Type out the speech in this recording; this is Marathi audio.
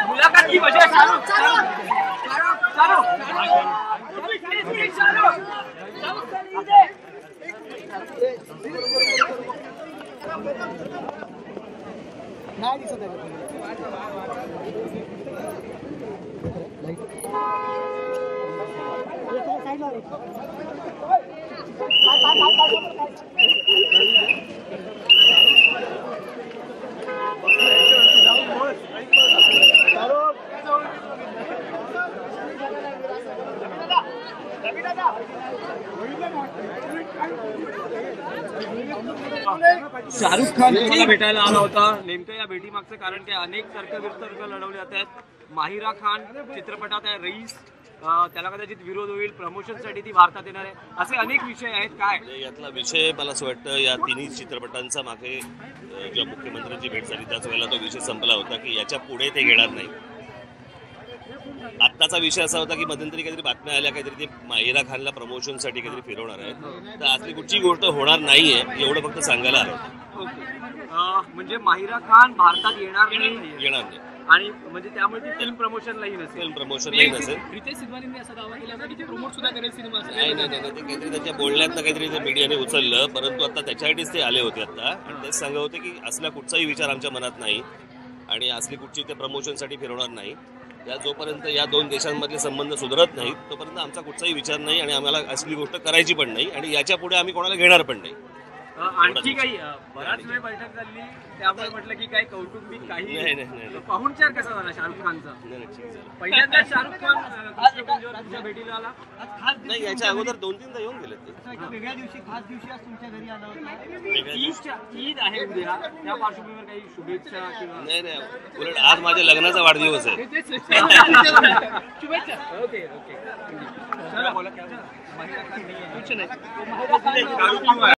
मुलाकात की वजह शाहरुख खान तुम्हाला भेटायला आला होता. नेमकं या भेटीमागचं कारण काय? अनेक तर्क लढवले जात आहेत. माहिरा खान चित्रपटात आहे, रईस त्याला कदाचित विरोध होईल, प्रमोशनसाठी ती भारतात येणार आहे, असे अनेक विषय आहेत. काय यातला विषय मला असं वाटतं या तिन्ही चित्रपटांचा मागे जेव्हा मुख्यमंत्र्यांची भेट झाली त्याच वेळेला तो विषय संपला होता की याच्या पुढे ते घेणार नाही. आत्ताचा विषय असा होता की मध्यंतरी काहीतरी बातम्या आल्या, काहीतरी ते माहिरा खानला प्रमोशनसाठी काहीतरी फिरवणार आहे. तर आजली कुठची गोष्ट होणार नाहीये एवढं फक्त सांगायला आलं. म्हणजे माहिरा खान भारतात येणार नाही आणि म्हणजे त्यामुळे ती फिल्म प्रमोशनलाही नसेल. फिल्म प्रमोशनलाही नसेल. रितेश सिधवानींनी असा दावा केला की ते प्रमोट सुद्धा करेल सिनेमा. नाही ते काहीतरी त्याच्या बोलण्यात काहीतरी ते मीडियाने उचललं, परंतु आता त्याच्यासाठीच ते आले होते आता आणि तेच सांगत होते की असला कुठचाही विचार आमच्या मनात नाही आणि असली कुठची ते प्रमोशनसाठी फिरवणार नाही. त्या जोपर्यंत या दोन देशांमधले संबंध सुधारत नाहीत तोपर्यंत आमचा कुठचाही विचार नाही आणि आम्हाला असली गोष्ट करायची पण नाही आणि याच्या पुढे आम्ही कोणाला घेणार पण नाही. आणखी काही बराच वेळ बैठक झाली त्यामुळे म्हटलं की काही कौटुंबिक काही नाही. पाहुणचार कसा झाला शाहरुख खानचा? पहिल्यांदा शाहरुख खान तुमच्या भेटीला आला? नाही, याच्या अगोदर 2-3दा येऊन गेले ते. वेगळ्या दिवशी खास दिवशी आज तुमच्या घरी आला होता. ईद आहे उद्या, त्या पार्श्वभूमीवर काही शुभेच्छा किंवा? नाही उलट आज माझ्या लग्नाचा वाढदिवस आहे. शुभेच्छा. ओके बोला.